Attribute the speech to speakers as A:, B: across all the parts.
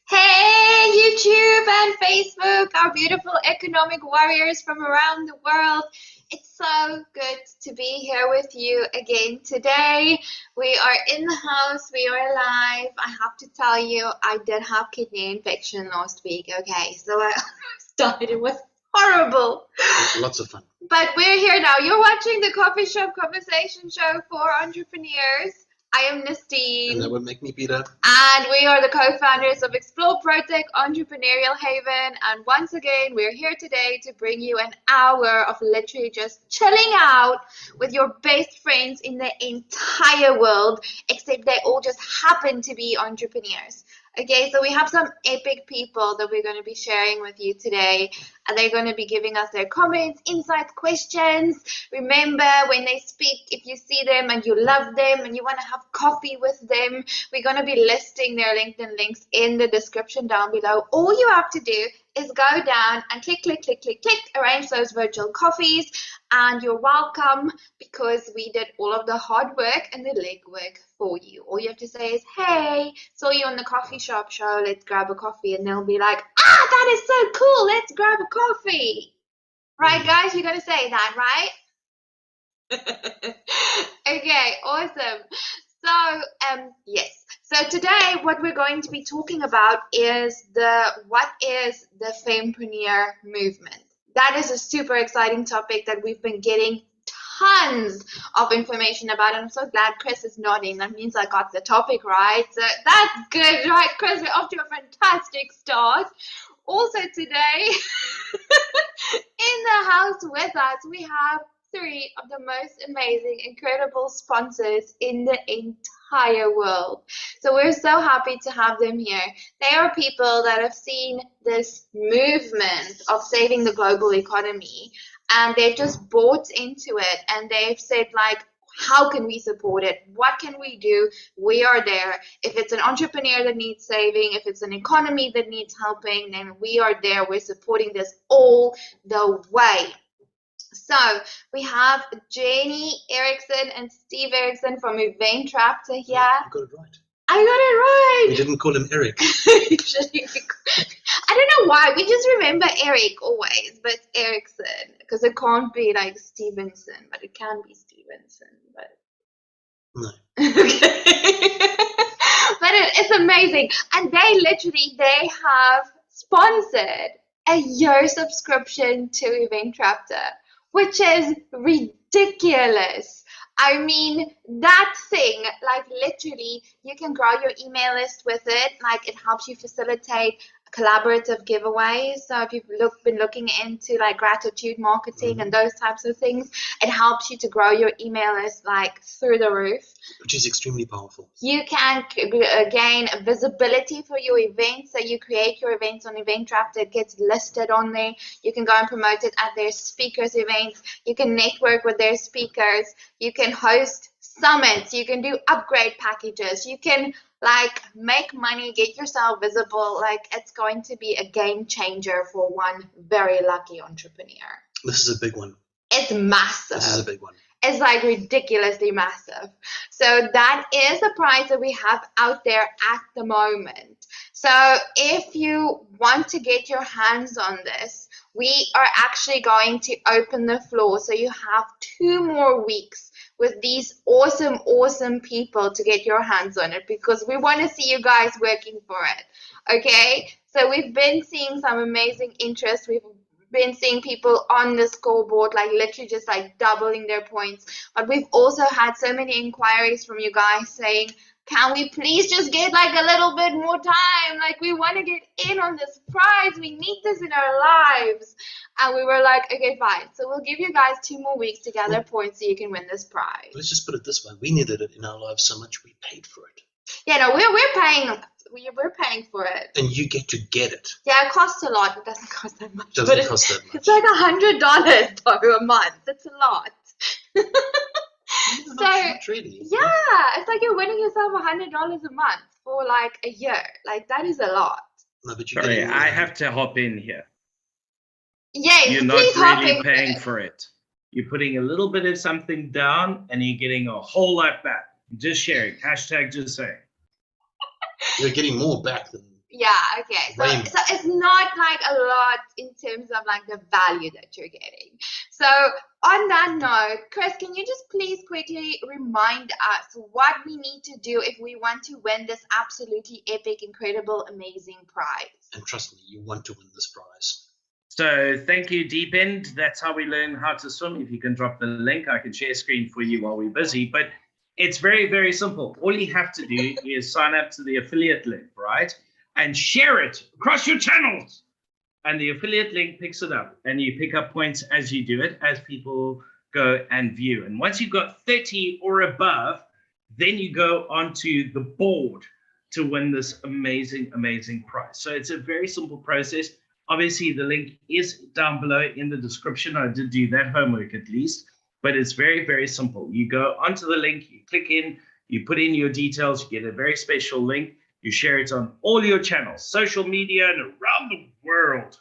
A: Hey, YouTube and Facebook, our beautiful economic warriors from around the world. It's so good to be here with you again today. We are in the house, we are live. I have to tell you, I did have kidney infection last week, okay? So I started, it was horrible.
B: Lots of fun.
A: But we're here now. You're watching the Coffee Shop Conversation Show for Entrepreneurs. I am Nastine.
B: And that would make me Peter.
A: And we are the co-founders of Explore Protech Entrepreneurial Haven. And once again, we're here today to bring you an hour of literally just chilling out with your best friends in the entire world, except they all just happen to be entrepreneurs. Okay, so we have some epic people that we're going to be sharing with you today, and they're going to be giving us their comments, insights, questions. Remember, when they speak, if you see them and you love them and you want to have coffee with them, we're going to be listing their LinkedIn links in the description down below. All you have to do is go down and click, arrange those virtual coffees, and you're welcome, because we did all of the hard work and the legwork for you. All you have to say is, hey, saw you on the coffee shop show, let's grab a coffee, and they'll be like, that is so cool, let's grab a coffee. Right, guys, you're going to say that, right? Okay, awesome. So, yes. So today, what we're going to be talking about is what is the Fempreneur Movement. That is a super exciting topic that we've been getting tons of information about, and I'm so glad Chris is nodding. That means I got the topic right. So that's good, right, Chris? We're off to a fantastic start. Also today, in the house with us, we have 3 of the most amazing, incredible sponsors in the entire world. So we're so happy to have them here. They are people that have seen this movement of saving the global economy, and they've just bought into it, and they've said, like, how can we support it? What can we do? We are there. If it's an entrepreneur that needs saving, if it's an economy that needs helping, then we are there. We're supporting this all the way. So we have Jenny Erickson and Steve Erickson from Event Raptor here.
B: You got it right.
A: I got it right.
B: We didn't call him Eric.
A: I don't know why. We just remember Eric always, but it's Erickson, because it can't be like Stevenson, but it can be Stevenson. But
B: no.
A: Okay. But it's amazing, and they have sponsored a year subscription to Event Raptor, which is ridiculous. I mean, that thing, like, literally, you can grow your email list with it. Like, it helps you facilitate collaborative giveaways. So if you've been looking into like gratitude marketing and those types of things, it helps you to grow your email list like through the roof.
B: Which is extremely powerful.
A: You can gain visibility for your events. So you create your events on Event Raptor, it gets listed on there. You can go and promote it at their speakers' events. You can network with their speakers. You can host summits. You can do upgrade packages. You can like make money, get yourself visible. Like, it's going to be a game changer for one very lucky entrepreneur.
B: This is a big one.
A: It's massive.
B: This is a big one.
A: It's like ridiculously massive. So that is the price that we have out there at the moment. So if you want to get your hands on this, we are actually going to open the floor. So you have 2 more weeks with these awesome people to get your hands on it, because we want to see you guys working for it. Okay, so we've been seeing some amazing interest. We've been seeing people on the scoreboard, like literally just like doubling their points. But we've also had so many inquiries from you guys saying, can we please just get like a little bit more time? Like, we want to get in on this prize. We need this in our lives. And we were like, okay, fine. So we'll give you guys 2 more weeks to gather points so you can win this prize.
B: Let's just put it this way. We needed it in our lives so much we paid for it.
A: Yeah, no, we're paying for it.
B: And you get to get it.
A: Yeah, it costs a lot. It doesn't cost that much.
B: It doesn't cost that much.
A: It's like $100 though a month. It's a lot.
B: No, not really.
A: Yeah, it's like you're winning yourself $100 a month for like a year. Like, that is a lot.
B: No, but
C: Sorry, I have to hop in here.
A: Yes,
C: you're not really paying for it. You're putting a little bit of something down and you're getting a whole lot back. Just sharing. Hashtag just saying.
B: You're getting more back than
A: Yeah, okay. So,
B: Way
A: so it's not like a lot in terms of like the value that you're getting. So on that note, Chris, can you just please quickly remind us what we need to do if we want to win this absolutely epic, incredible, amazing prize?
B: And trust me, you want to win this prize.
C: So thank you, Deep End. That's how we learn how to swim. If you can drop the link, I can share screen for you while we're busy. But it's very, very simple. All you have to do is sign up to the affiliate link, right? And share it across your channels. And the affiliate link picks it up. And you pick up points as you do it, as people go and view. And once you've got 30 or above, then you go onto the board to win this amazing, amazing prize. So it's a very simple process. Obviously, the link is down below in the description. I did do that homework at least, but it's very, very simple. You go onto the link, you click in, you put in your details, you get a very special link, you share it on all your channels, social media, and around the world,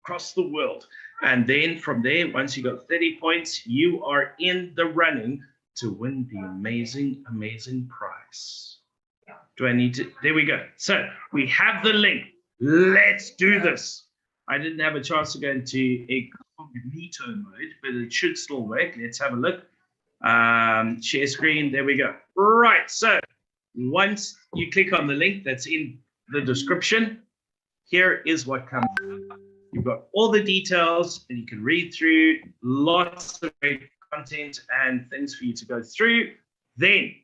C: across the world. And then from there, once you got 30 points, you are in the running to win the amazing, amazing prize. Do I need to? There we go. So we have the link. Let's do this. I didn't have a chance to go into incognito mode, but it should still work. Let's have a look. Share screen. There we go. Right. So once you click on the link that's in the description, here is what comes up. You've got all the details, and you can read through lots of great content and things for you to go through. Then,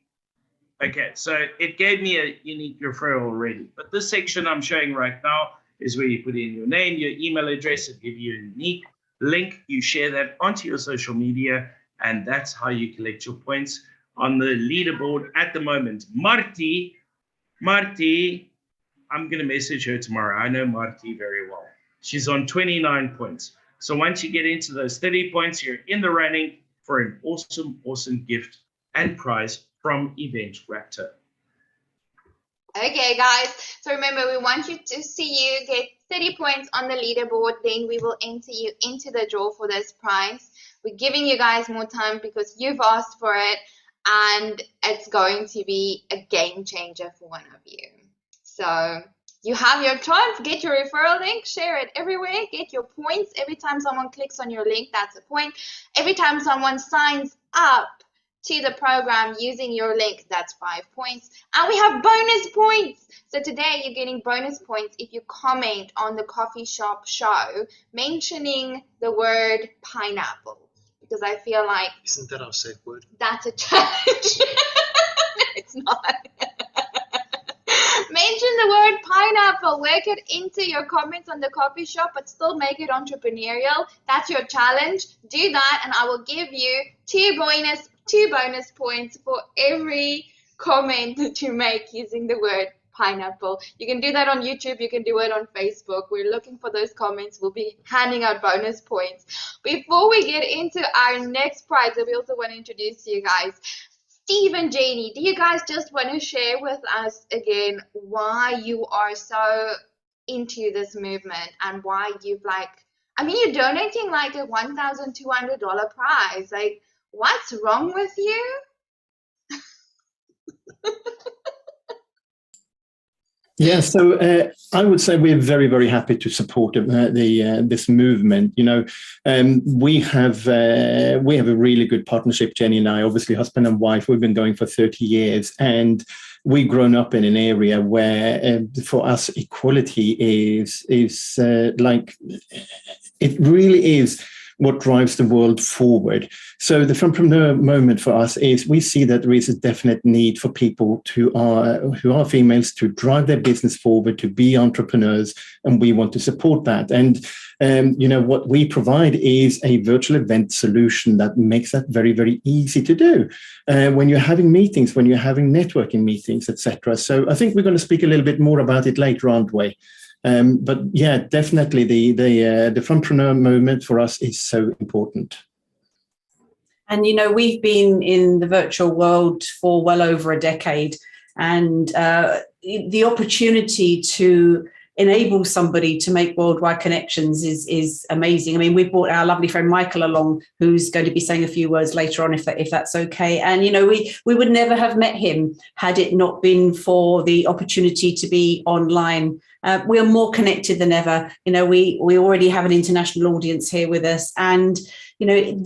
C: okay, so it gave me a unique referral already, but this section I'm showing right now is where you put in your name, your email address, and give you a unique link. You share that onto your social media, and that's how you collect your points on the leaderboard at the moment. Marty, I'm going to message her tomorrow. I know Marty very well. She's on 29 points. So once you get into those 30 points, you're in the running for an awesome, awesome gift and prize from Event Raptor.
A: Okay, guys. So remember, we want you to see you get 30 points on the leaderboard. Then we will enter you into the draw for this prize. We're giving you guys more time because you've asked for it, and it's going to be a game changer for one of you. So you have your chance. Get your referral link, share it everywhere, get your points. Every time someone clicks on your link, that's a point. Every time someone signs up to the program using your link, that's 5 points. And we have bonus points. So today you're getting bonus points if you comment on the coffee shop show mentioning the word pineapple, because I feel like
B: Isn't that our safe word?
A: that's a challenge. It's not. Mention the word pineapple. Work it into your comments on the coffee shop, but still make it entrepreneurial. That's your challenge. Do that, and I will give you two bonus points for every comment that you make using the word pineapple. You can do that on YouTube. You can do it on Facebook. We're looking for those comments. We'll be handing out bonus points. Before we get into our next prize, we also want to introduce you guys, Steve and Janie. Do you guys just want to share with us again why you are so into this movement and why you've you're donating like a $1,200 prize. Like, what's wrong with you?
D: Yeah, so I would say we're very, very happy to support this movement. You know, we have a really good partnership, Jenny and I, obviously husband and wife. We've been going for 30 years, and we've grown up in an area where, for us, equality is like, it really is what drives the world forward. So the Fempreneur Movement for us is, we see that there is a definite need for people who are females to drive their business forward, to be entrepreneurs, and we want to support that. And what we provide is a virtual event solution that makes that very, very easy to do when you're having meetings, when you're having networking meetings, etc. So I think we're going to speak a little bit more about it later, aren't we? But yeah, definitely the Fempreneur Movement for us is so important.
E: And, we've been in the virtual world for well over a decade, and the opportunity to enable somebody to make worldwide connections is amazing. I mean, we brought our lovely friend Michael along, who's going to be saying a few words later on, if that's okay. And, you know, we would never have met him had it not been for the opportunity to be online. We are more connected than ever. You know, we already have an international audience here with us. And, you know,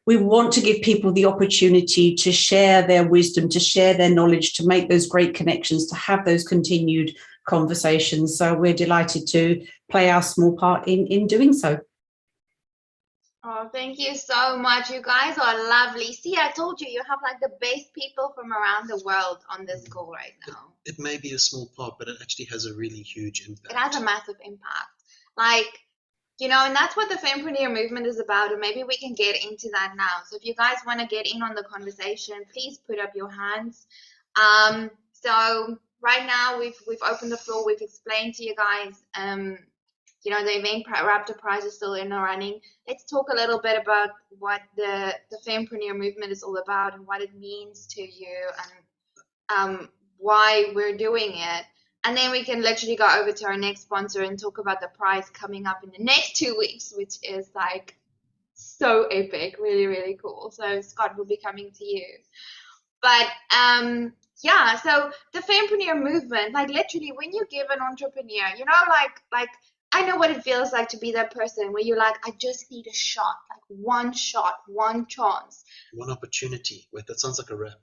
E: we want to give people the opportunity to share their wisdom, to share their knowledge, to make those great connections, to have those continued conversations. So we're delighted to play our small part in doing so.
A: Oh, thank you so much. You guys are lovely. See, I told you, you have like the best people from around the world on this call right now.
B: It may be a small part, but it actually has a really huge impact.
A: It has a massive impact. Like, you know, and that's what the Fempreneur movement is about, and maybe we can get into that now. So if you guys want to get in on the conversation, please put up your hands. So right now we've opened the floor. We've explained to you guys, you know, the event Raptor Prize is still in the running. Let's talk a little bit about what the Fempreneur movement is all about and what it means to you and why we're doing it. And then we can literally go over to our next sponsor and talk about the prize coming up in the next 2 weeks, which is like so epic, really, really cool. So Scott will be coming to you. But yeah, so the Fempreneur movement, like literally when you give an entrepreneur, you know, like I know what it feels like to be that person where you're like, I just need a shot, one chance.
B: One opportunity. Wait, that sounds like a rap.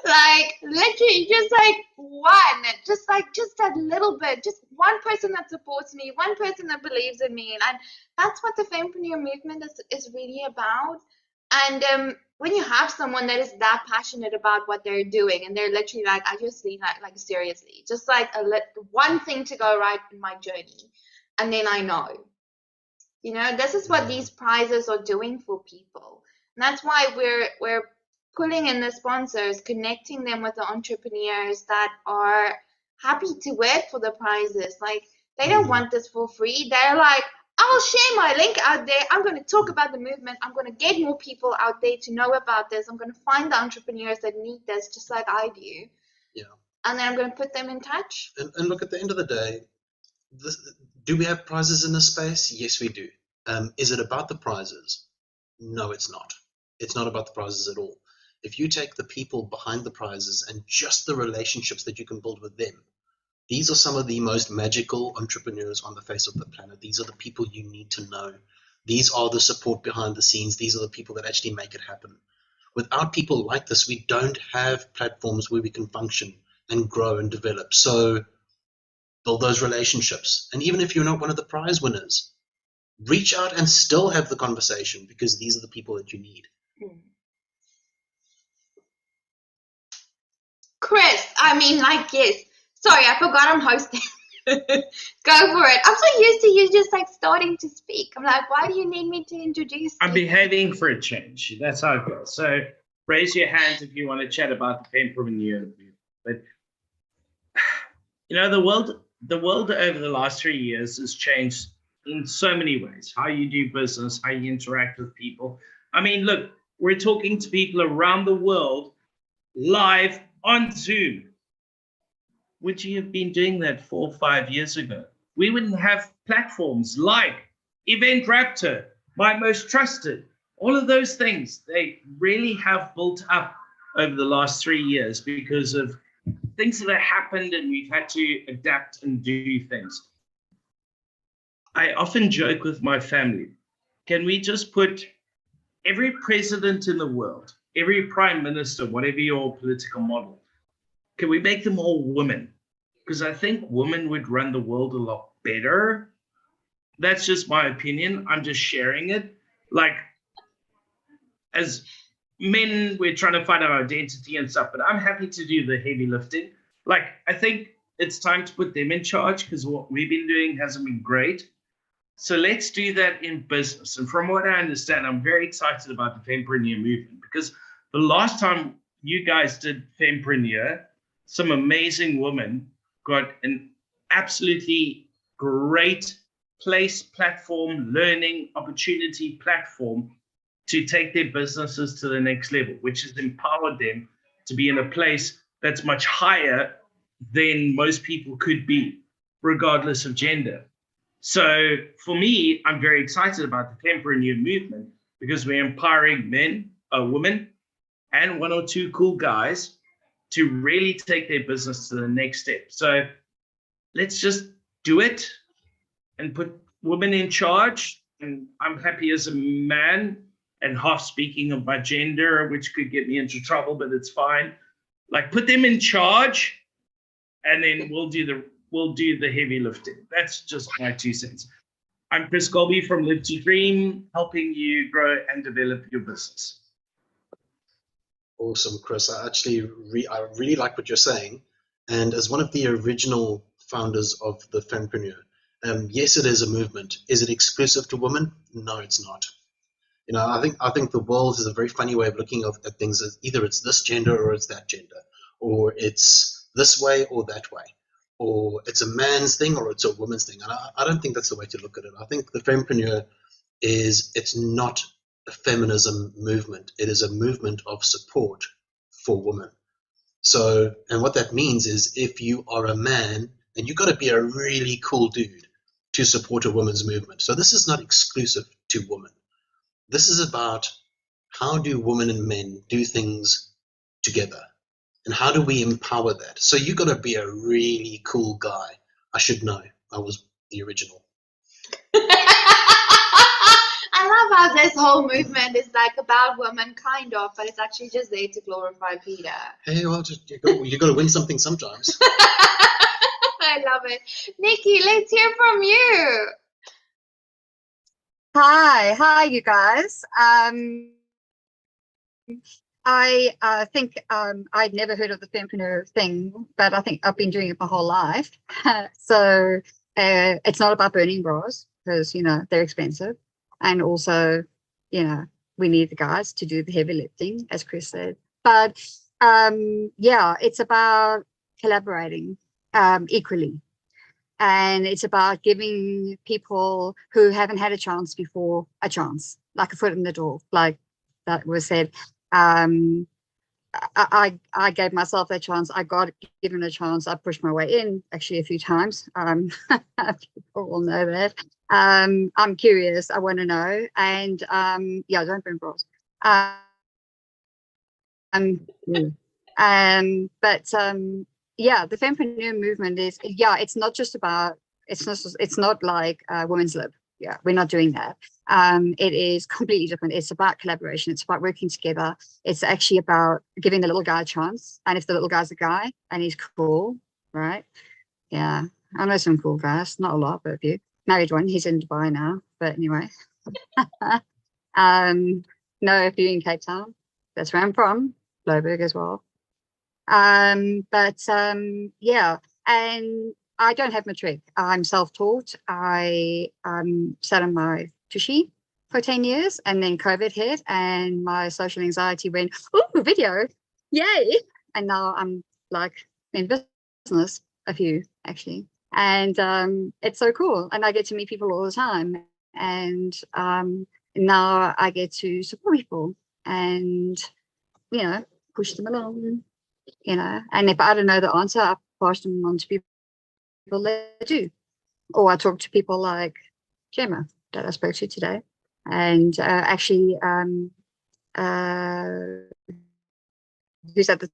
A: Like literally just like one, just that little bit, just one person that supports me, one person that believes in me. And that's what the Fempreneur movement is really about. And when you have someone that is that passionate about what they're doing and they're literally like, I just need like seriously, just like one thing to go right in my journey. And then I know, you know, this is what these prizes are doing for people. And that's why we're pulling in the sponsors, connecting them with the entrepreneurs that are happy to work for the prizes. Like they don't want this for free. They're like, I'll share my link out there. I'm going to talk about the movement. I'm going to get more people out there to know about this. I'm going to find the entrepreneurs that need this just like I do.
B: Yeah.
A: And then I'm going to put them in touch.
B: And look, at the end of the day, do we have prizes in this space? Yes, we do. Is it about the prizes? No, it's not. It's not about the prizes at all. If you take the people behind the prizes and just the relationships that you can build with them, these are some of the most magical entrepreneurs on the face of the planet. These are the people you need to know. These are the support behind the scenes. These are the people that actually make it happen. Without people like this, we don't have platforms where we can function and grow and develop. So build those relationships. And even if you're not one of the prize winners, reach out and still have the conversation, because these are the people that you need.
A: Chris, I mean, like, yes. Sorry, I forgot I'm hosting. Go for it. I'm so used to you just like starting to speak. I'm like, why do you need me to introduce you?
C: I'm behaving for a change. That's how it goes. So raise your hands if you want to chat about the Fempreneur Movement. But you know, the world over the last 3 years has changed in so many ways. How you do business, how you interact with people. I mean, look, we're talking to people around the world live on Zoom. Would you have been doing that 4 or 5 years ago? We wouldn't have platforms like Event Raptor, My Most Trusted. All of those things, they really have built up over the last 3 years because of things that have happened, and we've had to adapt and do things. I often joke with my family, can we just put every president in the world, every prime minister, whatever your political model, can we make them all women? Because I think women would run the world a lot better. That's just my opinion. I'm just sharing it. Like, as men, we're trying to find our identity and stuff, but I'm happy to do the heavy lifting. Like, I think it's time to put them in charge because what we've been doing hasn't been great. So let's do that in business. And from what I understand, I'm very excited about the Fempreneur Movement, because the last time you guys did Fempreneur, some amazing women got an absolutely great place, platform, learning opportunity platform to take their businesses to the next level, which has empowered them to be in a place that's much higher than most people could be, regardless of gender. So for me, I'm very excited about the Fempreneur movement because we're empowering men, women, and one or two cool guys to really take their business to the next step. So let's just do it and put women in charge. And I'm happy as a man, and half speaking of my gender, which could get me into trouble, but it's fine. Like, put them in charge, and then we'll do the heavy lifting. That's just my 2 cents. I'm Chris Colby from Live to Dream, helping you grow and develop your business.
B: Awesome, Chris. I really like what you're saying. And as one of the original founders of the Fempreneur, yes, it is a movement. Is it exclusive to women? No, it's not. You know, I think the world is a very funny way of looking at things. As either it's this gender or it's that gender, or it's this way or that way, or it's a man's thing or it's a woman's thing. And I don't think that's the way to look at it. I think the Fempreneur it's not a feminism movement. It is a movement of support for women. So, and what that means is if you are a man, and you've got to be a really cool dude to support a women's movement. So this is not exclusive to women. This is about how do women and men do things together, and how do we empower that? So you've got to be a really cool guy. I should know. I was the original.
A: I love how this whole movement is like about women, kind of, but it's actually just there to glorify Peter.
B: Hey, well, you got to win something sometimes.
A: I love it. Nikki, let's hear from you.
F: Hi, you guys. I think I'd never heard of the Fempreneur thing, but I think I've been doing it my whole life. So it's not about burning bras because, you know, they're expensive. And also, you know, we need the guys to do the heavy lifting, as Chris said. But yeah, it's about collaborating equally. And it's about giving people who haven't had a chance before a chance, like a foot in the door, like that was said. I gave myself that chance. I got given a chance. I pushed my way in actually a few times. People will know that. I'm curious. I want to know. And yeah, don't burn bras. Yeah, the Fempreneur movement is, yeah, it's not just about, it's not like women's lib. Yeah, we're not doing that. It is completely different. It's about collaboration. It's about working together. It's actually about giving the little guy a chance. And if the little guy's a guy and he's cool, right? Yeah, I know some cool guys, not a lot, but a few. Married one, he's in Dubai now. But anyway, no, a few in Cape Town. That's where I'm from, Bloberg as well. Yeah, and I don't have matric. I'm self-taught. I sat on my tushy for 10 years, and then COVID hit and my social anxiety went, ooh, video, yay. And now I'm like in business, a few actually. And it's so cool. And I get to meet people all the time. And now I get to support people and, you know, push them along, you know. And if I don't know the answer, I pass them on to people that do. Or I talk to people like Gemma that I spoke to today. And actually, who's at the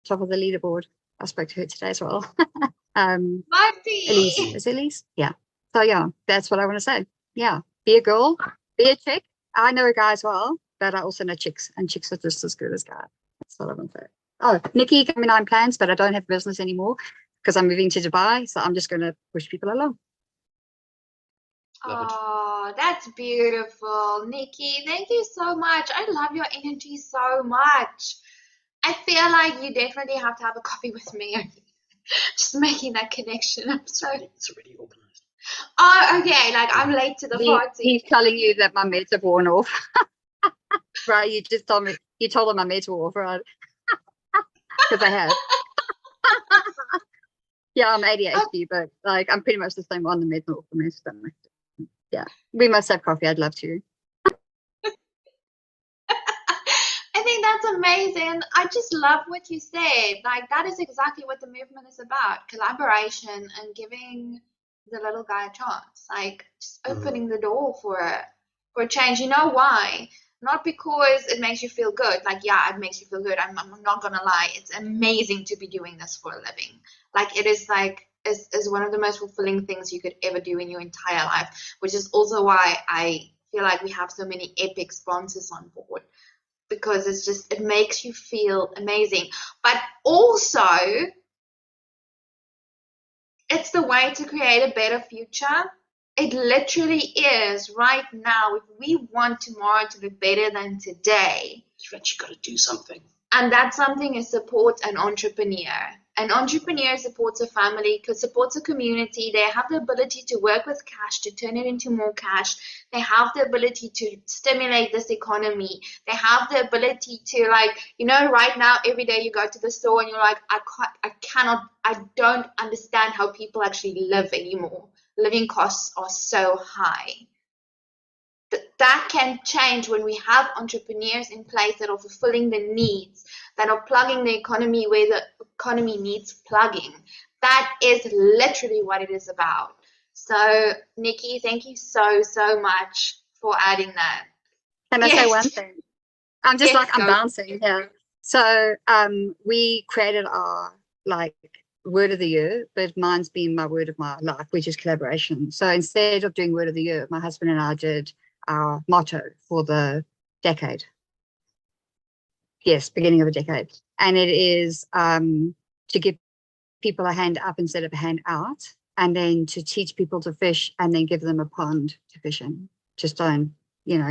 F: top of the leaderboard, I spoke to her today as well. Elise, is it Elise? Yeah. So yeah, that's what I want to say. Yeah, be a girl, be a chick. I know a guy as well, but I also know chicks, and chicks are just as good as guys. That's what I want to say. Oh, Nikki, coming on plans, but I don't have business anymore because I'm moving to Dubai, so I'm just going to push people along.
A: Oh, that's beautiful, Nikki. Thank you so much. I love your energy so much. I feel like you definitely have to have a coffee with me. Just making that connection. I'm sorry.
B: It's already organized.
A: Oh, okay. Like I'm late to the party.
F: He's telling you that my meds have worn off. Right? You just told me. You told him my meds were off, right? Because I have. Yeah, I'm ADHD, but like I'm pretty much the same on the meds, not off the meds. Yeah, we must have coffee. I'd love to.
A: I think that's amazing. I just love what you said. Like, that is exactly what the movement is about, collaboration and giving the little guy a chance. Like, just opening the door for a change. You know why? Not because it makes you feel good. Like, yeah, it makes you feel good. I'm not gonna lie. It's amazing to be doing this for a living. Like, it is like is one of the most fulfilling things you could ever do in your entire life, which is also why I feel like we have so many epic sponsors on board, because it makes you feel amazing. But also, it's the way to create a better future. It literally is right now. If we want tomorrow to be better than today,
B: you've actually got to do something.
A: And that something is support an entrepreneur. An entrepreneur supports a family, supports a community. They have the ability to work with cash, to turn it into more cash. They have the ability to stimulate this economy. They have the ability to, like, right now, every day you go to the store and you're like, I don't understand how people actually live anymore. Living costs are so high. That can change when we have entrepreneurs in place that are fulfilling the needs, that are plugging the economy where the economy needs plugging. That is literally what it is about. So, Nikki, thank you so much for adding that.
F: Can I say one thing? I'm just I'm bouncing here. So we created our word of the year, but mine's been my word of my life, which is collaboration. So instead of doing word of the year, my husband and I did our motto for the decade. Yes, beginning of a decade. And it is to give people a hand up instead of a hand out, and then to teach people to fish and then give them a pond to fish in. Just don't,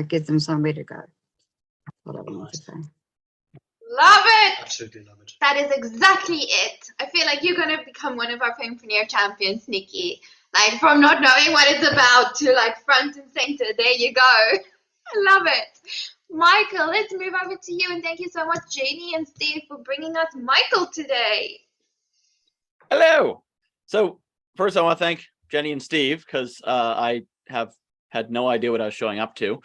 F: give them somewhere to go. That's what I wanted to say.
A: Love it.
B: Absolutely love it.
A: That is exactly it. I feel like you're going to become one of our Fempreneur champions, Nikki. Like, from not knowing what it's about to front and center. There you go. I love it. Michael, let's move over to you, and thank you so much, Jenny and Steve, for bringing us Michael today.
G: Hello. So first I want to thank Jenny and Steve, because I have had no idea what I was showing up to.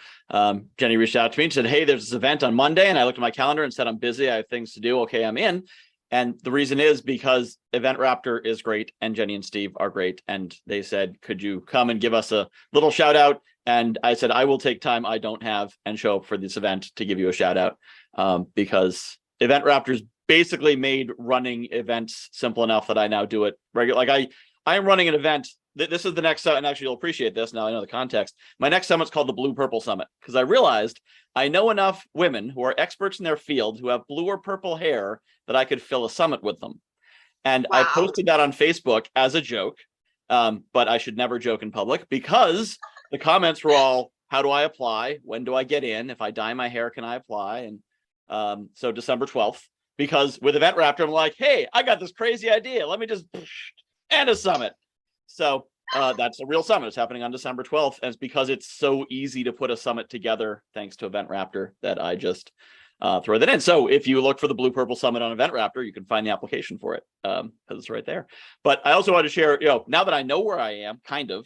G: Jenny reached out to me and said, hey, there's this event on Monday. And I looked at my calendar and said, I'm busy. I have things to do. Okay, I'm in. And the reason is because Event Raptor is great and Jenny and Steve are great. And they said, could you come and give us a little shout out? And I said, I will take time I don't have and show up for this event to give you a shout out, because Event Raptor's basically made running events simple enough that I now do it regular. Like I am running an event. This is the next summit, and actually you'll appreciate this now I know the context. My next summit's called the Blue Purple Summit, because I realized I know enough women who are experts in their field who have blue or purple hair that I could fill a summit with them. And wow. I posted that on Facebook as a joke, but I should never joke in public, because the comments were all, how do I apply? When do I get in? If I dye my hair, can I apply? And so December 12th, because with Event Raptor, I'm like, hey, I got this crazy idea. Let me just, and a summit. So that's a real summit. It's happening on December 12th. And it's because it's so easy to put a summit together, thanks to Event Raptor, that I just throw that in. So if you look for the Blue Purple Summit on Event Raptor, you can find the application for it, because it's right there. But I also want to share, now that I know where I am, kind of,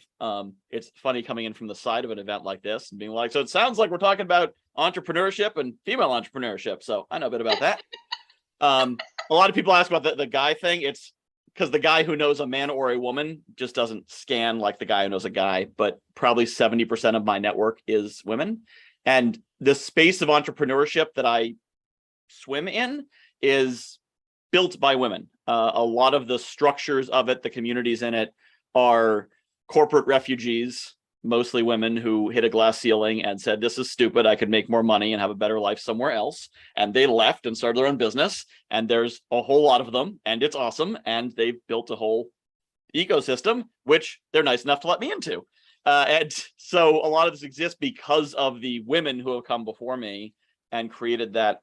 G: it's funny coming in from the side of an event like this and being like, so it sounds like we're talking about entrepreneurship and female entrepreneurship. So I know a bit about that. A lot of people ask about the guy thing. It's because the guy who knows a man or a woman just doesn't scan like the guy who knows a guy, but probably 70% of my network is women. And the space of entrepreneurship that I swim in is built by women. A lot of the structures of it, the communities in it, are corporate refugees, mostly women who hit a glass ceiling and said, this is stupid. I could make more money and have a better life somewhere else. And they left and started their own business. And there's a whole lot of them, and it's awesome. And they've built a whole ecosystem, which they're nice enough to let me into. And so a lot of this exists because of the women who have come before me and created that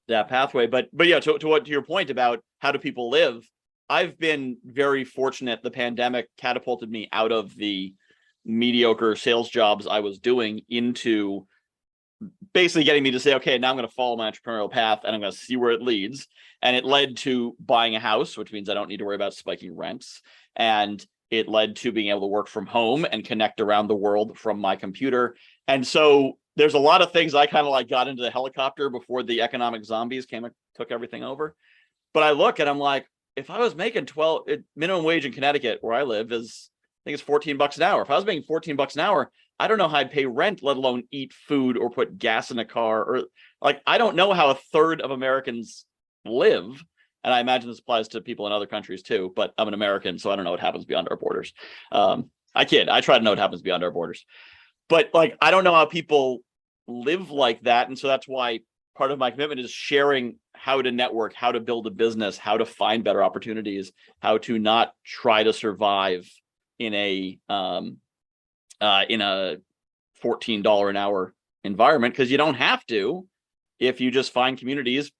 G: pathway. But yeah, to your point about how do people live, I've been very fortunate. The pandemic catapulted me out of the mediocre sales jobs I was doing into basically getting me to say, okay, now I'm going to follow my entrepreneurial path and I'm going to see where it leads. And it led to buying a house, which means I don't need to worry about spiking rents. And it led to being able to work from home and connect around the world from my computer. And so there's a lot of things I kind of like got into the helicopter before the economic zombies came and took everything over. But I look and I'm like, if I was making minimum wage in Connecticut, where I live, is I think it's $14 an hour. If I was making $14 an hour, I don't know how I'd pay rent, let alone eat food or put gas in a car, or like, I don't know how a third of Americans live. And I imagine this applies to people in other countries too, but I'm an American, so I don't know what happens beyond our borders. I kid, I try to know what happens beyond our borders. But like, I don't know how people live like that. And so that's why part of my commitment is sharing how to network, how to build a business, how to find better opportunities, how to not try to survive in a $14 an hour environment, because you don't have to if you just find communities,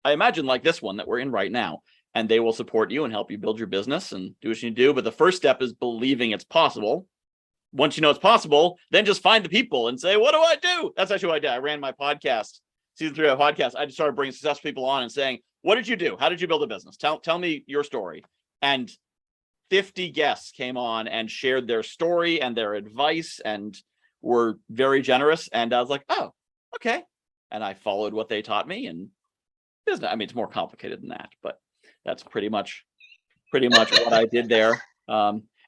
G: I imagine like this one that we're in right now, and they will support you and help you build your business and do what you do. But the first step is believing it's possible. Once you know it's possible, then just find the people and say, what do I do? That's actually what I did. I ran my podcast, season 3 of my podcast. I just started bringing successful people on and saying, what did you do? How did you build a business? Tell me your story. And 50 guests came on and shared their story and their advice and were very generous. And I was like, oh, okay. And I followed what they taught me. And business, I mean, it's more complicated than that, but that's pretty much what I did there.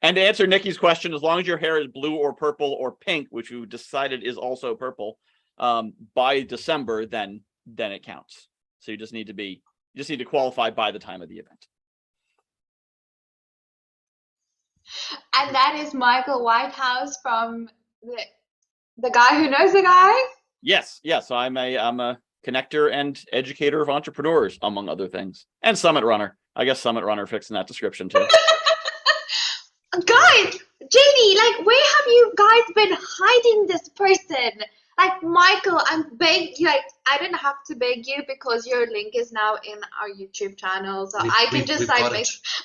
G: And to answer Nikki's question, as long as your hair is blue or purple or pink, which we decided is also purple, by December, then it counts. So you just need to qualify by the time of the event.
A: And that is Michael Whitehouse from the guy who knows the guy.
G: Yes. I'm a connector and educator of entrepreneurs, among other things, and summit runner. I guess summit runner fixing that description too.
A: Guys, Jenny, like, where have you guys been hiding this person? Like, Michael, I'm begging you. Like, I didn't have to beg you because your link is now in our YouTube channel, so I can just like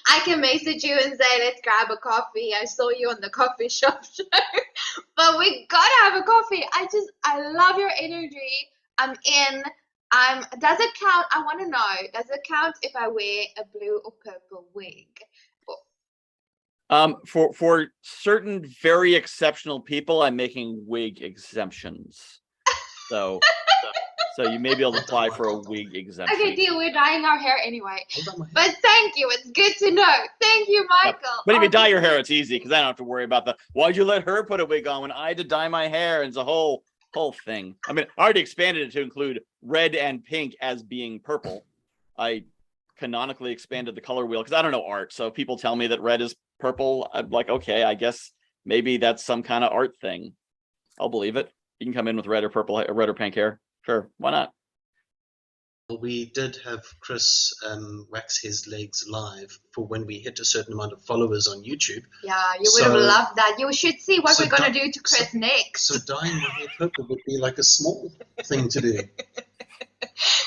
A: I can message you and say, let's grab a coffee. I saw you on the coffee shop show, but we gotta have a coffee. I love your energy. I'm in. Does it count? I want to know. Does it count if I wear a blue or purple wig?
G: For certain very exceptional people, I'm making wig exemptions. So you may be able to apply for a wig exemption.
A: Okay, deal. We're dyeing our hair anyway. But thank you. It's good to know. Thank you, Michael.
G: Yeah. But if you dye your hair, it's easy because I don't have to worry about why'd you let her put a wig on when I had to dye my hair? And it's a whole thing. I mean, I already expanded it to include red and pink as being purple. I canonically expanded the color wheel because I don't know art. So if people tell me that red is purple, I'm like, okay, I guess maybe that's some kind of art thing. I'll believe it. You can come in with red or purple, red or pink hair. Sure, why not?
B: We did have Chris wax his legs live for when we hit a certain amount of followers on YouTube.
A: Yeah, you would have loved that. You should see what we're going to do to Chris next.
B: So dyeing my hair purple would be like a small thing to do.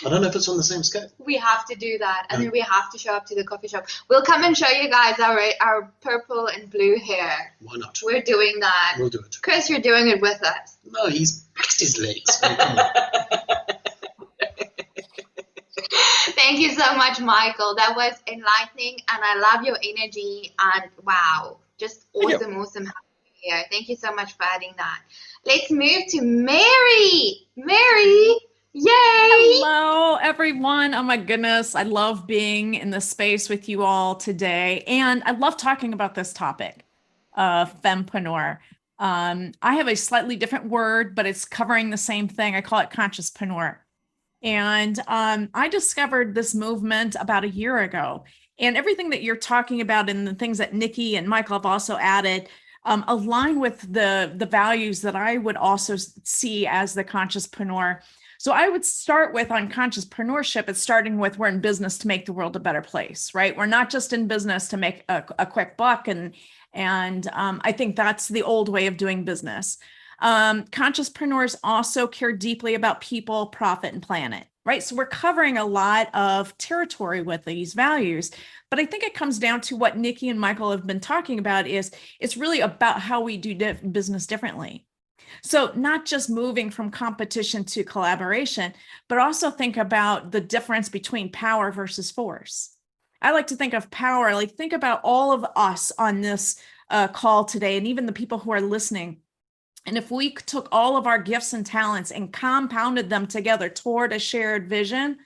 B: I don't know if it's on the same scale.
A: We have to do that, and then we have to show up to the coffee shop. We'll come and show you guys our purple and blue hair.
B: Why not?
A: We're doing that.
B: We'll do it.
A: Chris, you're doing it with us.
B: No, he's waxed his legs. Oh, come on.
A: Thank you so much, Michael. That was enlightening, and I love your energy. And wow, just awesome having you here. Thank you so much for adding that. Let's move to Mary. Mary. Yay!
H: Hello, everyone. Oh my goodness. I love being in the space with you all today. And I love talking about this topic, fempreneur. I have a slightly different word, but it's covering the same thing. I call it consciouspreneur. And I discovered this movement about a year ago. And everything that you're talking about and the things that Nikki and Michael have also added align with the values that I would also see as the consciouspreneur. So I would start with on consciouspreneur. It's starting with we're in business to make the world a better place, right? We're not just in business to make a quick buck. And I think that's the old way of doing business. Consciouspreneurs also care deeply about people, profit, and planet, right? So we're covering a lot of territory with these values, but I think it comes down to what Nikki and Michael have been talking about is it's really about how we do business differently. So not just moving from competition to collaboration, but also think about the difference between power versus force. I like to think of power, like think about all of us on this call today, and even the people who are listening. And if we took all of our gifts and talents and compounded them together toward a shared vision,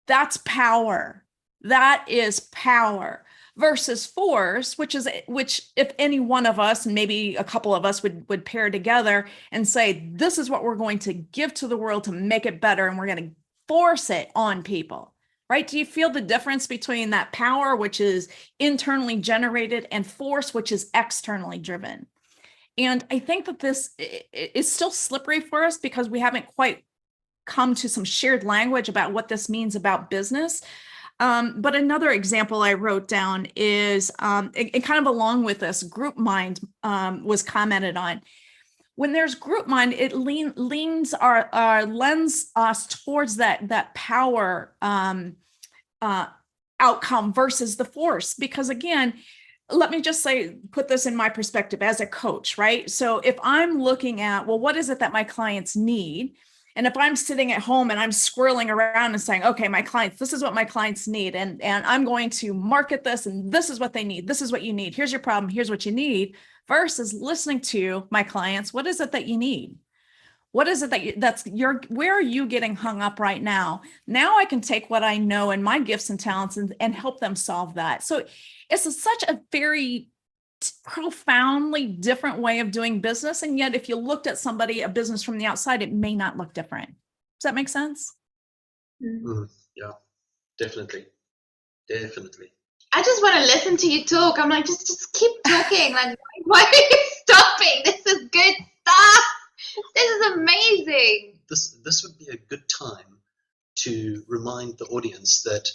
H: that's power. That is power versus force, which if any one of us, and maybe a couple of us would pair together and say, this is what we're going to give to the world to make it better. And we're going to force it on people, right? Do you feel the difference between that power, which is internally generated, and force, which is externally driven? And I think that this is still slippery for us because we haven't quite come to some shared language about what this means about business. But another example I wrote down is, it kind of along with this, group mind was commented on. When there's group mind, it lends us towards that power outcome versus the force. Because again, let me just say, put this in my perspective as a coach, right? So if I'm looking at, well, what is it that my clients need? And if I'm sitting at home and I'm swirling around and saying, okay, my clients, this is what my clients need. And I'm going to market this, and this is what they need. This is what you need. Here's your problem. Here's what you need. Versus listening to my clients. What is it that you need? What is it where are you getting hung up right now? Now I can take what I know and my gifts and talents and help them solve that. So it's such a very profoundly different way of doing business. And yet, if you looked at a business from the outside, it may not look different. Does that make sense?
B: Yeah, definitely.
A: I just want to listen to you talk. I'm like, just keep talking. Like, why are you stopping? This is good stuff. This is amazing.
B: This would be a good time to remind the audience that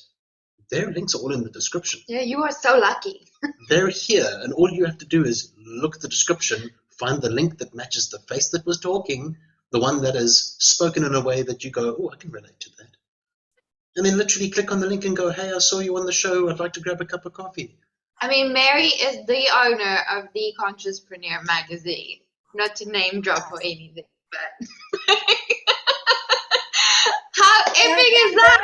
B: their links are all in the description.
A: Yeah, you are so lucky.
B: They're here, and all you have to do is look at the description, find the link that matches the face that was talking, the one that is spoken in a way that you go, oh, I can relate to that. And then literally click on the link and go, hey, I saw you on the show. I'd like to grab a cup of coffee.
A: I mean, Mary is the owner of the Consciouspreneur magazine. Not to name drop or anything, but how epic is that?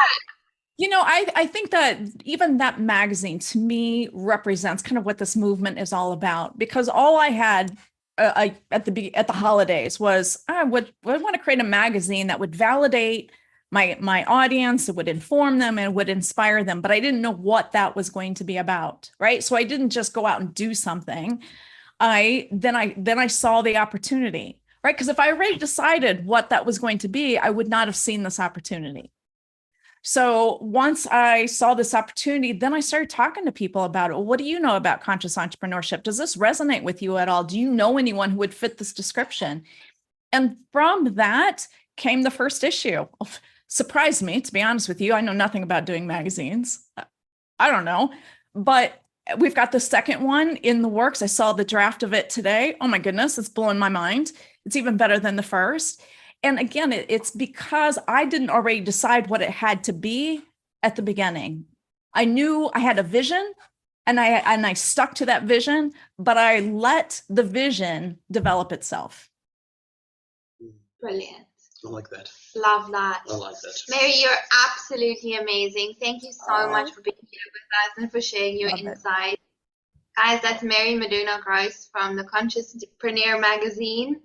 H: You know, I think that even that magazine to me represents kind of what this movement is all about, because all I had at the holidays was I would want to create a magazine that would validate my audience, it would inform them and would inspire them, but I didn't know what that was going to be about, right? So I didn't just go out and do something. Then I saw the opportunity, right? Because if I already decided what that was going to be, I would not have seen this opportunity. So once I saw this opportunity, then I started talking to people about it. Well, what do you know about conscious entrepreneurship? Does this resonate with you at all? Do you know anyone who would fit this description? And from that came the first issue. Surprised me, to be honest with you. I know nothing about doing magazines. I don't know, but we've got the second one in the works. I saw the draft of it today. Oh my goodness, it's blowing my mind. It's even better than the first. And again, it's because I didn't already decide what it had to be at the beginning. I knew I had a vision, and I stuck to that vision, but I let the vision develop itself.
A: Brilliant.
B: I like that.
A: Love that.
B: I like that.
A: Mary, you're absolutely amazing. Thank you so much for being here with us and for sharing your insights. Guys, that's Mary Meduna-Gross from the Consciouspreneur magazine.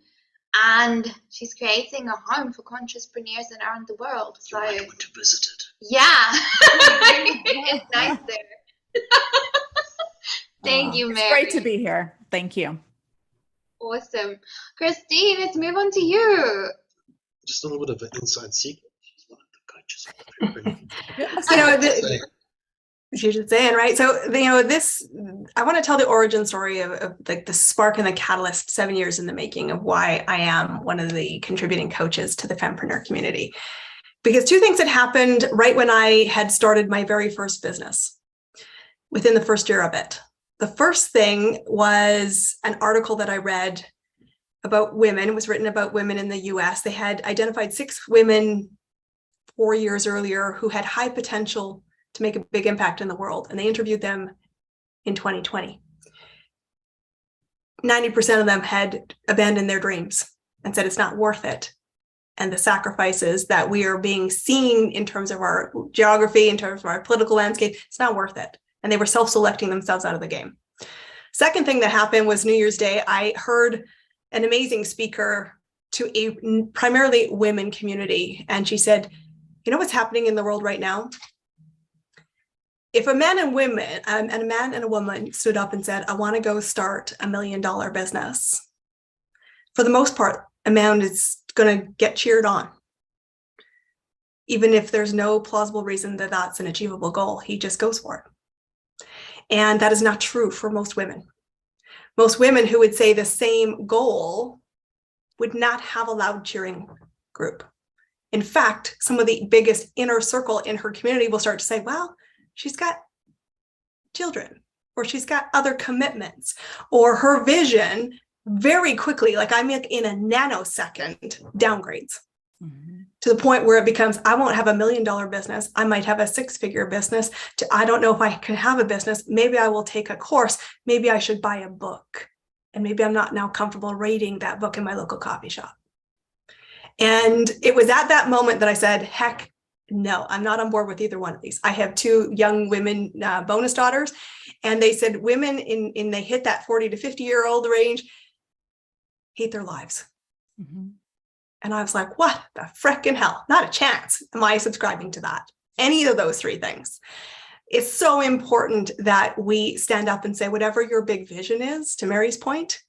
A: And she's creating a home for consciouspreneurs around the world. So
B: I want to visit it.
A: Yeah. It's nice there. Thank you, Mary.
H: It's great to be here. Thank you.
A: Awesome. Christine, let's move on to you.
B: Just a little bit of an inside secret. She's one of the coaches.
I: You know, she should say it, right? So, you know, I want to tell the origin story of like the spark and the catalyst 7 years in the making of why I am one of the contributing coaches to the Fempreneur community. Because two things had happened right when I had started my very first business within the first year of it. The first thing was an article that I read about women. It was written about women in the US. They had identified 6 women 4 years earlier who had high potential to make a big impact in the world. And they interviewed them in 2020. 90% of them had abandoned their dreams and said it's not worth it. And the sacrifices that we are being seen in terms of our geography, in terms of our political landscape, it's not worth it. And they were self-selecting themselves out of the game. Second thing that happened was New Year's Day. I heard an amazing speaker to a primarily women community. And she said, you know what's happening in the world right now? If a man and a man and a woman stood up and said, I want to go start $1 million business, for the most part, a man is going to get cheered on. Even if there's no plausible reason that that's an achievable goal, he just goes for it. And that is not true for most women. Most women who would say the same goal would not have a loud cheering group. In fact, some of the biggest inner circle in her community will start to say, well, she's got children, or she's got other commitments, or her vision very quickly, like I'm in a nanosecond, downgrades to the point where it becomes, I won't have $1 million business. I might have a 6-figure business. I don't know if I can have a business. Maybe I will take a course. Maybe I should buy a book. And maybe I'm not now comfortable reading that book in my local coffee shop. And it was at that moment that I said, heck, no, I'm not on board with either one of these. I have 2 young women bonus daughters, and they said women they hit that 40 to 50-year-old range hate their lives. And I was like, what the frickin' hell? Not a chance am I subscribing to that. Any of those 3 things. It's so important that we stand up and say, whatever your big vision is, to Mary's point,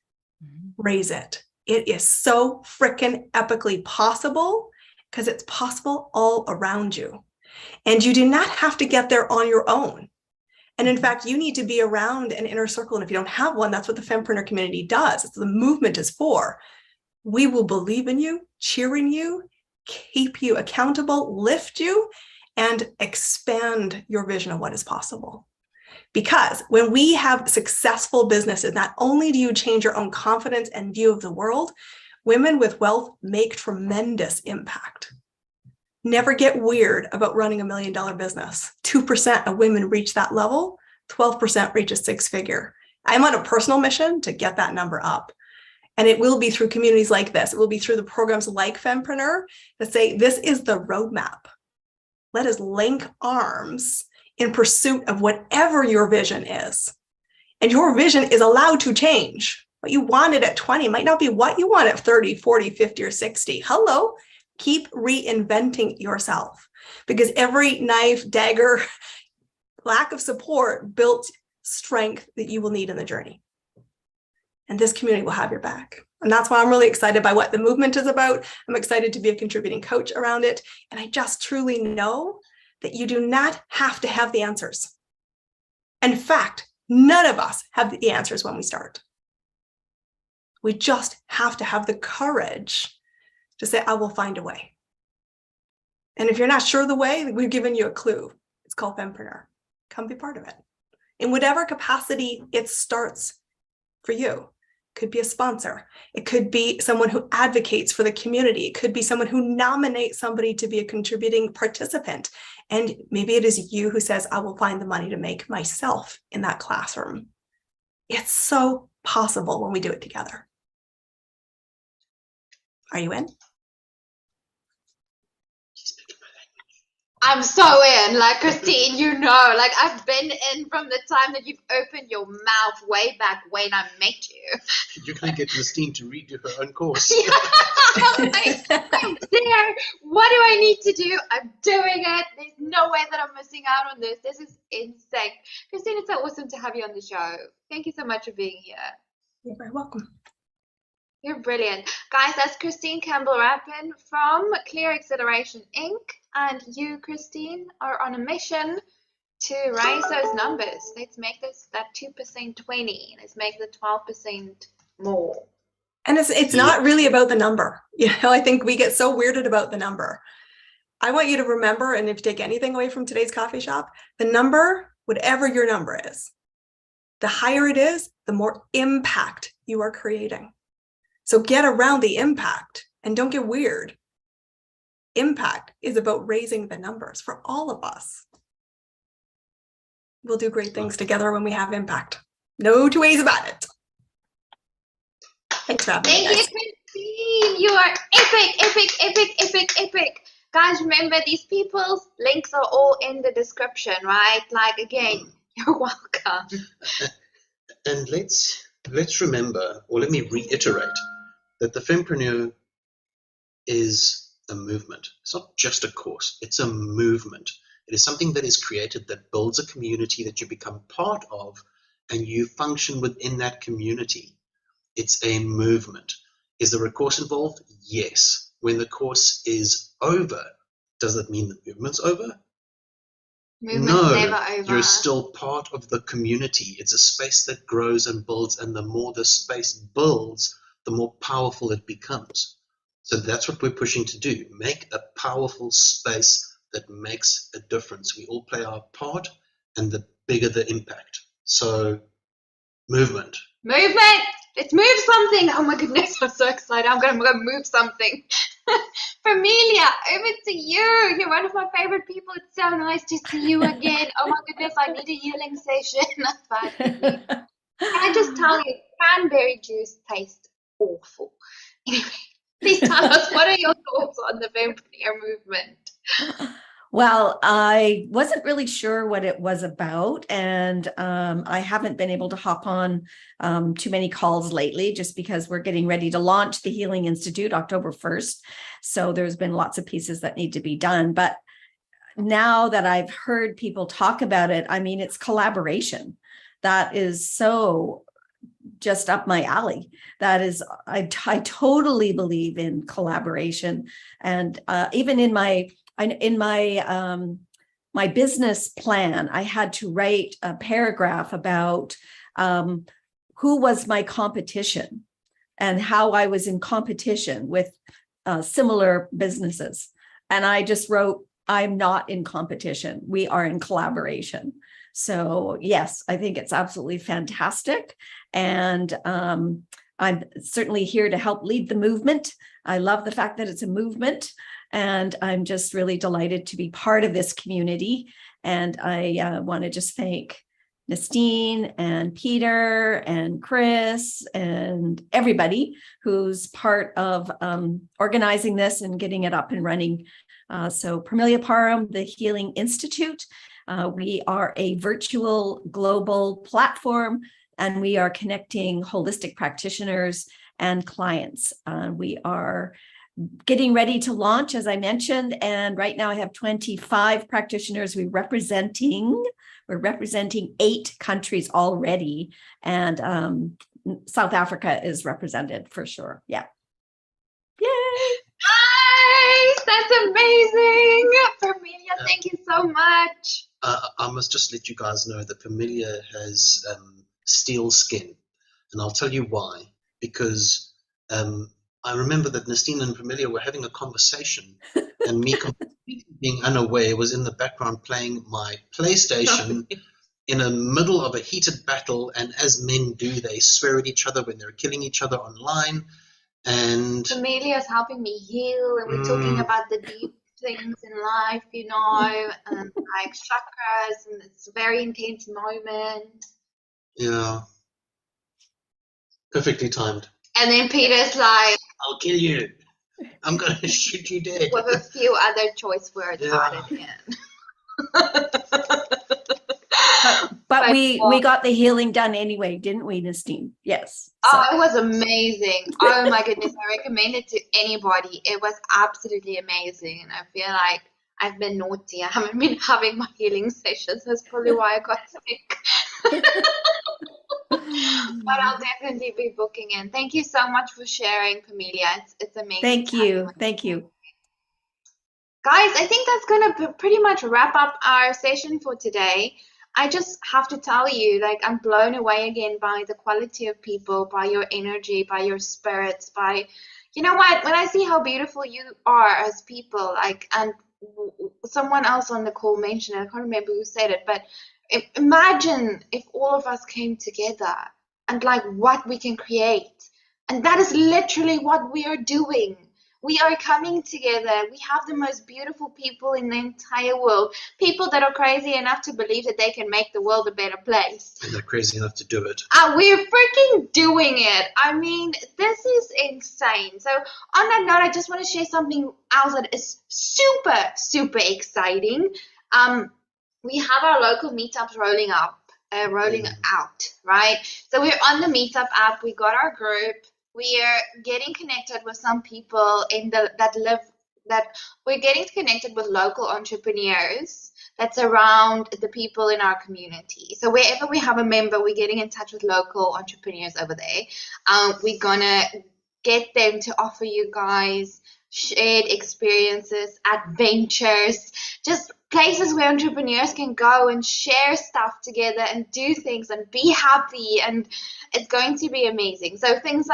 I: raise it. It is so frickin' epically possible, because it's possible all around you. And you do not have to get there on your own. And in fact, you need to be around an inner circle. And if you don't have one, that's what the Fempreneur community does. It's the movement is for. We will believe in you, cheering you, keep you accountable, lift you, and expand your vision of what is possible. Because when we have successful businesses, not only do you change your own confidence and view of the world, women with wealth make tremendous impact. Never get weird about running $1 million business. 2% of women reach that level, 12% reach a 6-figure. I'm on a personal mission to get that number up. And it will be through communities like this. It will be through the programs like Fempreneur that say, this is the roadmap. Let us link arms in pursuit of whatever your vision is. And your vision is allowed to change. What you wanted at 20 might not be what you want at 30, 40, 50, or 60. Hello, keep reinventing yourself, because every knife, dagger, lack of support built strength that you will need in the journey. And this community will have your back. And that's why I'm really excited by what the movement is about. I'm excited to be a contributing coach around it. And I just truly know that you do not have to have the answers. In fact, none of us have the answers when we start. We just have to have the courage to say, I will find a way. And if you're not sure of the way, we've given you a clue. It's called Fempreneur. Come be part of it. In whatever capacity it starts for you. Could be a sponsor. It could be someone who advocates for the community. It could be someone who nominates somebody to be a contributing participant. And maybe it is you who says, I will find the money to make myself in that classroom. It's so possible when we do it together. Are you in?
A: I'm so in, like Christine, you know, like I've been in from the time that you've opened your mouth way back when I met you.
B: You're going to get Christine to redo her own course.
A: I'm like, I'm there. What do I need to do? I'm doing it. There's no way that I'm missing out on this. This is insane. Christine, it's so awesome to have you on the show. Thank you so much for being here.
I: You're very welcome.
A: You're brilliant. Guys, that's Christine Campbell-Rapin from Clear Acceleration Inc. And you, Christine, are on a mission to raise those numbers. Let's make that 2% 20. Let's make the 12% more.
I: And it's not really about the number. You know, I think we get so weirded about the number. I want you to remember, and if you take anything away from today's coffee shop, the number, whatever your number is, the higher it is, the more impact you are creating. So get around the impact and don't get weird. Impact is about raising the numbers for all of us. We'll do great things together when we have impact. No 2 ways about it. Thanks for having me, guys.
A: Thank you, Christine. You are epic, epic, epic, epic, epic. Guys, remember, these people's links are all in the description, right? Like, again, you're welcome.
B: And let's remember, or let me reiterate, that the Fempreneur is a movement. It's not just a course, it's a movement. It is something that is created that builds a community that you become part of, and you function within that community. It's a movement. Is there a course involved? Yes. When the course is over, does that mean the movement's over?
A: Movement's never over.
B: You're still part of the community. It's a space that grows and builds, and the more the space builds, the more powerful it becomes. So that's what we're pushing to do, make a powerful space that makes a difference. We all play our part, and the bigger the impact. So movement.
A: Movement! Let's move something! Oh my goodness, I'm so excited. I'm going to go move something. Familia, over to you. You're one of my favorite people. It's so nice to see you again. Oh my goodness, I need a healing session. Can I just tell you, cranberry juice tastes awful. Anyway, please tell us, what are your thoughts on the Fempreneur movement?
J: Well, I wasn't really sure what it was about, and I haven't been able to hop on too many calls lately just because we're getting ready to launch the Healing Institute October 1st. So there's been lots of pieces that need to be done. But now that I've heard people talk about it, I mean, it's collaboration. That is so just up my alley. That is, I totally believe in collaboration. And even in my my business plan, I had to write a paragraph about who was my competition and how I was in competition with similar businesses. And I just wrote, I'm not in competition. We are in collaboration. So yes, I think it's absolutely fantastic. And I'm certainly here to help lead the movement. I love the fact that it's a movement. And I'm just really delighted to be part of this community. And I want to just thank Nastine and Peter and Chris and everybody who's part of organizing this and getting it up and running. So Parmelia Parum, the Healing Institute, we are a virtual global platform, and we are connecting holistic practitioners and clients. We are getting ready to launch, as I mentioned, and right now I have 25 practitioners we're representing 8 countries already, and South Africa is represented for sure. Yeah. Yay!
A: Nice! That's amazing! Familia, thank you so much.
B: I must just let you guys know that Familia has steel skin, and I'll tell you why. Because I remember that Nastine and Familia were having a conversation, and me completely being unaware was in the background playing my PlayStation in the middle of a heated battle, and as men do, they swear at each other when they're killing each other online. And
A: Familia is helping me heal, and we're talking about the deep things in life, you know, and like chakras, and it's a very intense moment.
B: Yeah, perfectly timed.
A: And then Peter's like,
B: I'll kill you. I'm going to shoot you dead.
A: with a few other choice words added in.
J: But we got the healing done anyway, didn't we, Nastine? Yes. So.
A: Oh, it was amazing. Oh my goodness, I recommend it to anybody. It was absolutely amazing, and I feel like I've been naughty. I haven't been having my healing sessions. That's probably why I got sick. But I'll definitely be booking in. Thank you so much for sharing, Familia. It's amazing.
J: Thank you. Thank you.
A: Guys, I think that's going to pretty much wrap up our session for today. I just have to tell you, like, I'm blown away again by the quality of people, by your energy, by your spirits, by, you know what, when I see how beautiful you are as people, like, and someone else on the call mentioned it, I can't remember who said it, but imagine if all of us came together and like what we can create. And that is literally what we are doing. We are coming together. We have the most beautiful people in the entire world. People that are crazy enough to believe that they can make the world a better place.
B: And they're crazy enough to do it.
A: We're freaking doing it. I mean, this is insane. So on that note, I just want to share something else that is super, super exciting. We have our local meetups rolling out, right? So we're on the meetup app. We got our group. we are getting connected with some people that we're getting connected with local entrepreneurs that's around the people in our community. So wherever we have a member, we're getting in touch with local entrepreneurs over there. We're gonna get them to offer you guys shared experiences, adventures, just places where entrepreneurs can go and share stuff together and do things and be happy, and it's going to be amazing. So think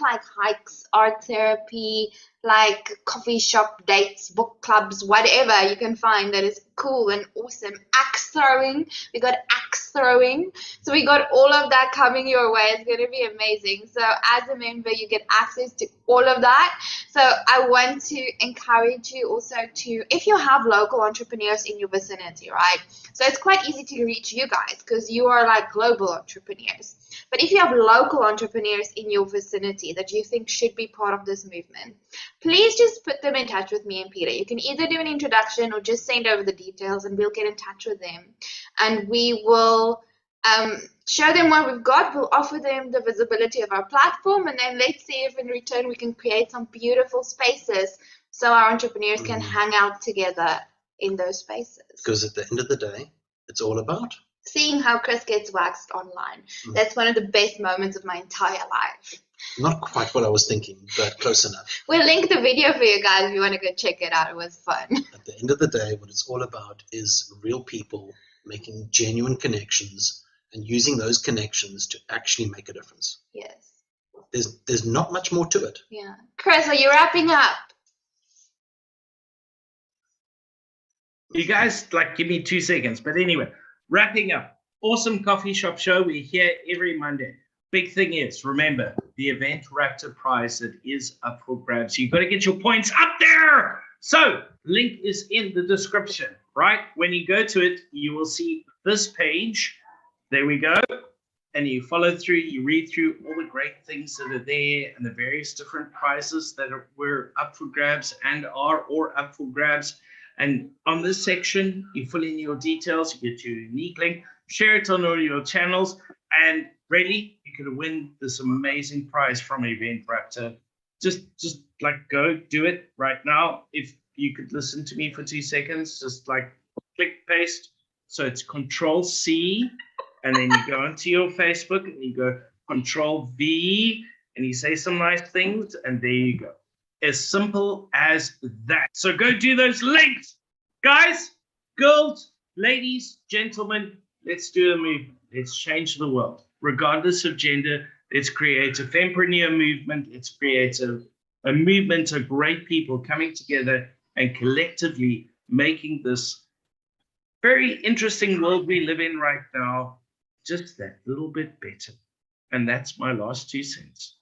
A: like hikes, art therapy, like coffee shop dates, book clubs, whatever you can find that is cool and awesome. Axe throwing, we got axe throwing, so we got all of that coming your way. It's going to be amazing. So as a member, you get access to all of that. So I want to encourage you also to, if you have local entrepreneurs in your vicinity, right? So it's quite easy to reach you guys because you are like global entrepreneurs. But if you have local entrepreneurs in your vicinity that you think should be part of this movement, please just put them in touch with me and Peter. You can either do an introduction or just send over the details and we'll get in touch with them. And we will show them what we've got. We'll offer them the visibility of our platform, and then let's see if in return we can create some beautiful spaces so our entrepreneurs can hang out together in those spaces.
B: Because at the end of the day, it's all about
A: seeing how Chris gets waxed online. That's one of the best moments of my entire life.
B: Not quite what I was thinking, but close enough.
A: We'll link the video for you guys if you want to go check it out. It was fun.
B: At the end of the day, what it's all about is real people making genuine connections and using those connections to actually make a difference.
A: Yes.
B: There's not much more to it.
A: Yeah. Chris, are you wrapping up?
C: You guys, give me 2 seconds. But anyway, wrapping up. Awesome coffee shop show. We're here every Monday. Big thing is, remember, the event Raptor prize that is up for grabs. You've got to get your points up there. So, link is in the description, right? When you go to it, you will see this page. There we go. And you follow through, you read through all the great things that are there and the various different prizes that were up for grabs and are or up for grabs. And on this section, you fill in your details, you get your unique link, share it on all your channels, and really, you could win this amazing prize from Event Raptor. Just go do it right now. If you could listen to me for 2 seconds, just click paste. So it's Control-C, and then you go onto your Facebook and you go Control-V, and you say some nice things, and there you go. As simple as that. So go do those links. Guys, girls, ladies, gentlemen, let's do a movement. Let's change the world. Regardless of gender, let's create a Fempreneur movement. Let's create a movement of great people coming together and collectively making this very interesting world we live in right now just that little bit better. And that's my last 2 cents.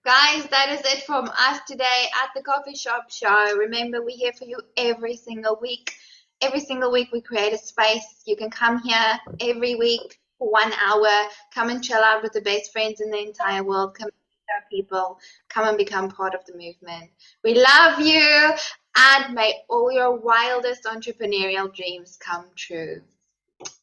A: Guys, that is it from us today at the Coffee Shop Show. Remember, we're here for you every single week. Every single week we create a space. You can come here every week for 1 hour. Come and chill out with the best friends in the entire world. Come meet our people. Come and become part of the movement. We love you, and may all your wildest entrepreneurial dreams come true.